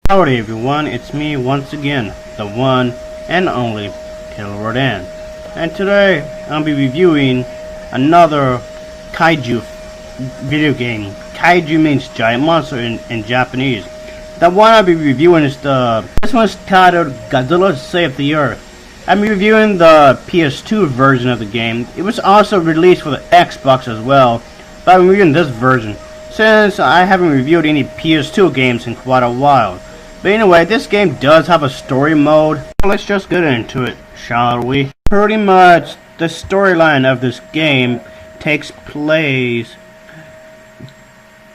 Howdy everyone, it's me once again, the one and only Taylor Rodan. And today I'll be reviewing another kaiju video game. Kaiju means giant monster in Japanese. The one I'll be reviewing is this one's titled Godzilla Save the Earth. I'm reviewing the PS2 version of the game. It was also released for the Xbox as well, but I'm reviewing this version since I haven't reviewed any PS2 games in quite a while. But anyway, this game does have a story mode. Let's just get into it, shall we? Pretty much, the storyline of this game takes place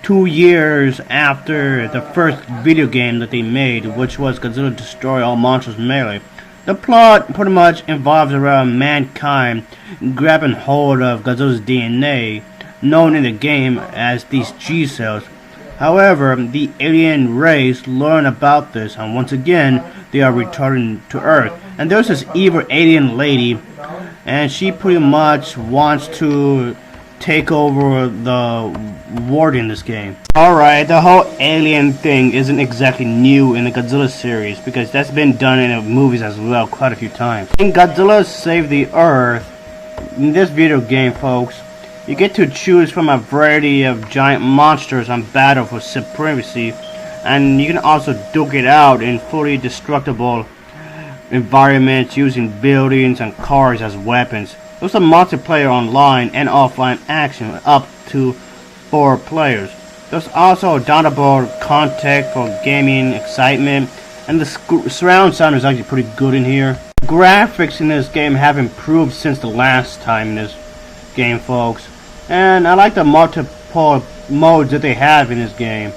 2 years after the first video game that they made, which was Godzilla Destroy All Monsters Melee. The plot pretty much involves around mankind grabbing hold of Godzilla's DNA, known in the game as these G-cells. However, the alien race learn about this, and once again, they are returning to Earth. And there's this evil alien lady, and she pretty much wants to take over the world in this game. Alright, the whole alien thing isn't exactly new in the Godzilla series, because that's been done in the movies as well quite a few times. In Godzilla Save the Earth, in this video game, folks, you get to choose from a variety of giant monsters and battle for supremacy, and you can also duke it out in fully destructible environments using buildings and cars as weapons. There's a multiplayer online and offline action up to 4 players. There's also downloadable content for gaming excitement, and the surround sound is actually pretty good in here. Graphics in this game have improved since the last time in this game, folks, and I like the multiple modes that they have in this game.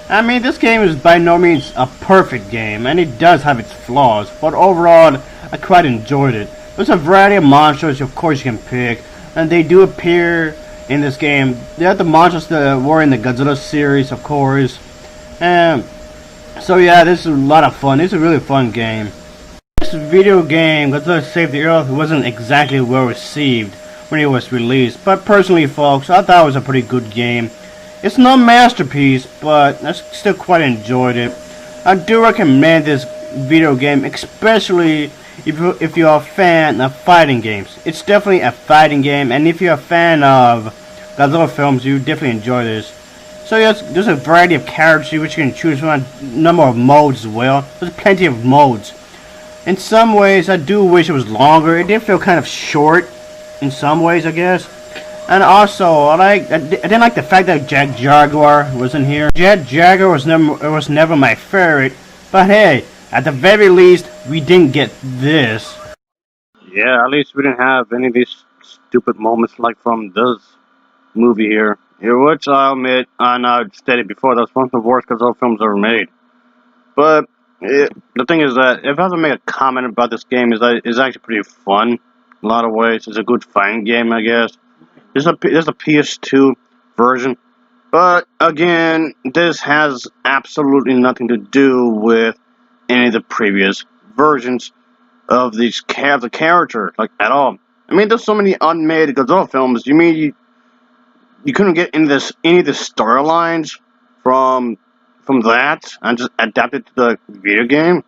I mean, this game is by no means a perfect game, and it does have its flaws, but overall I quite enjoyed it. There's a variety of monsters, of course, you can pick, and they do appear in this game. They are the monsters that were in the Godzilla series, of course, and so yeah, this is a lot of fun. It's a really fun game. This video game, Godzilla Save the Earth, wasn't exactly well received when it was released, but personally, folks, I thought it was a pretty good game. It's no masterpiece, but I still quite enjoyed it. I do recommend this video game, especially if you're a fan of fighting games. It's definitely a fighting game, and if you're a fan of Godzilla films, you definitely enjoy this. So yes, there's a variety of characters which you can choose from, a number of modes as well. There's plenty of modes. In some ways, I do wish it was longer. It did feel kind of short in some ways, I guess. And also, I didn't like the fact that Jet Jaguar wasn't here. Jet Jaguar was never my favorite, but hey, at the very least, we didn't get this. Yeah, at least we didn't have any of these stupid moments like from this movie here. Which I'll admit, I know I've stated before, that's one of the worst Godzilla films ever made. But the thing is that if I have to make a comment about this game, is that it's actually pretty fun in a lot of ways. It's a good fighting game, I guess. There's a PS2 version, but again, this has absolutely nothing to do with any of the previous versions of the character, like at all. I mean, there's so many unmade Godzilla films. You mean you couldn't get any of the storylines from that and just adapt it to the video game?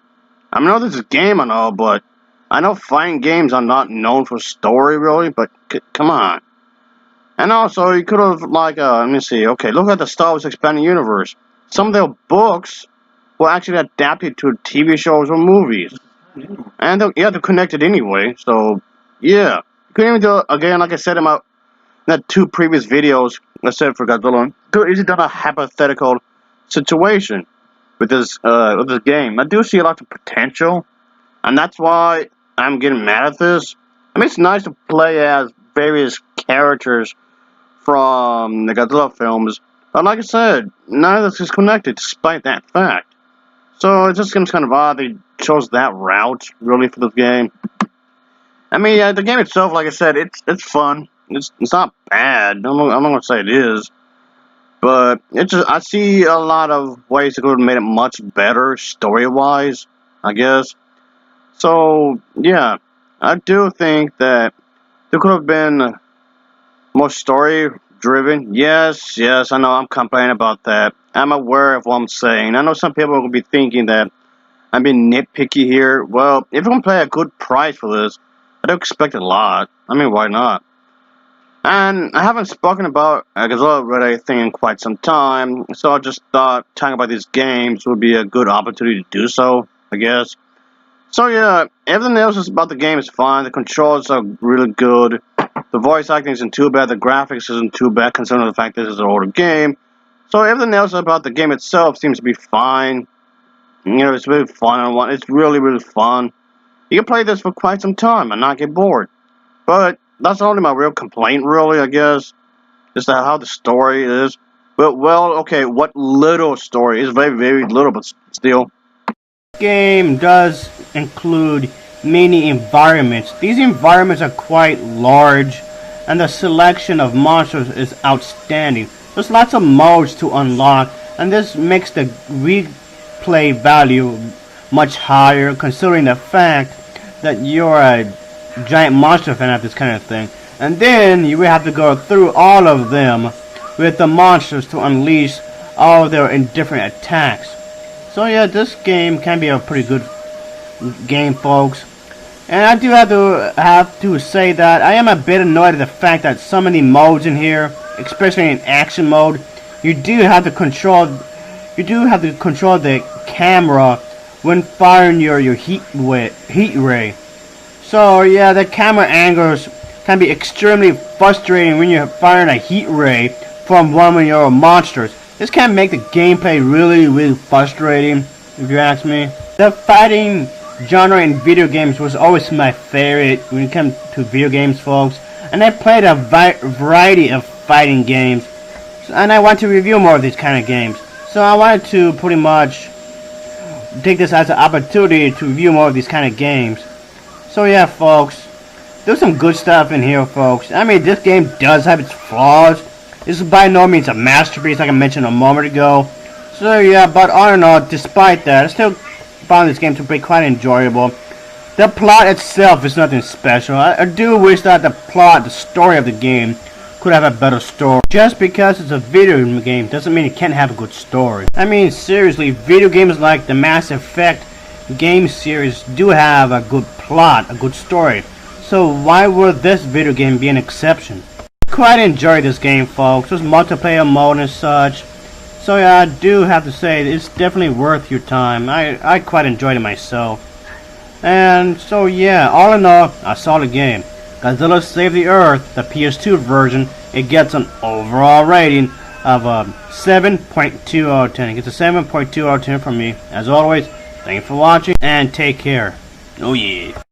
I know this is a game and all, but I know fighting games are not known for story really. But come on. And also, you could have, like, let me see, okay, look at the Star Wars Expanded Universe. Some of their books were actually adapted to TV shows or movies. And they're connected anyway, so, yeah. You couldn't even do, again, like I said in the 2 previous videos, I said for Godzilla, could easily done a hypothetical situation with this game. I do see a lot of potential, and that's why I'm getting mad at this. I mean, it's nice to play as various characters from the Godzilla films, but like I said, none of this is connected despite that fact. So it just seems kind of odd they chose that route, really, for this game. I mean, yeah, the game itself, like I said, it's fun. It's not bad. I'm not gonna say it is, but I see a lot of ways they could have made it much better story-wise, I guess. So yeah, I do think that there could have been more story driven. Yes, I know I'm complaining about that. I'm aware of what I'm saying. I know some people will be thinking that I'm being nitpicky here. Well, if you can pay a good price for this, I don't expect a lot. I mean, why not? And I haven't spoken about Godzilla really thing in quite some time, so I just thought talking about these games would be a good opportunity to do so, I guess. So yeah, everything else is about the game is fine. The controls are really good. The voice acting isn't too bad. The graphics isn't too bad, considering the fact this is an older game. So everything else about the game itself seems to be fine. You know, it's really fun. It's really, really fun. You can play this for quite some time and not get bored. But that's only my real complaint, really, I guess. Just how the story is. But, well, okay, what little story is very, very little, but still. Game does include many environments. These environments are quite large, and the selection of monsters is outstanding. There's lots of modes to unlock, and this makes the replay value much higher, considering the fact that you're a giant monster fan of this kind of thing. And then you will have to go through all of them with the monsters to unleash all their different attacks. So yeah, this game can be a pretty good game, folks. And I do have to say that I am a bit annoyed at the fact that some of the modes in here, especially in action mode, you do have to control the camera when firing your heat ray. So yeah, the camera angles can be extremely frustrating when you're firing a heat ray from one of your monsters. This can make the gameplay really, really frustrating, if you ask me. The fighting genre in video games was always my favorite when it comes to video games, folks. And I played a variety of fighting games, and I want to review more of these kind of games. So I wanted to pretty much take this as an opportunity to review more of these kind of games. So yeah, folks, there's some good stuff in here, folks. I mean, this game does have its flaws. This is by no means a masterpiece, like I mentioned a moment ago. So yeah, but all in all, despite that, I still found this game to be quite enjoyable. The plot itself is nothing special. I do wish that the story of the game could have a better story. Just because it's a video game doesn't mean it can't have a good story. I mean, seriously, video games like the Mass Effect game series do have a good plot, a good story. So why would this video game be an exception? Quite enjoy this game, folks. There's multiplayer mode and such. So yeah, I do have to say it's definitely worth your time. I quite enjoyed it myself. And so yeah, all in all, a solid game. Godzilla Save the Earth, the PS2 version, it gets an overall rating of 7.2 out of 10. It gets a 7.2 out of 10 from me. As always, thank you for watching and take care. Oh yeah.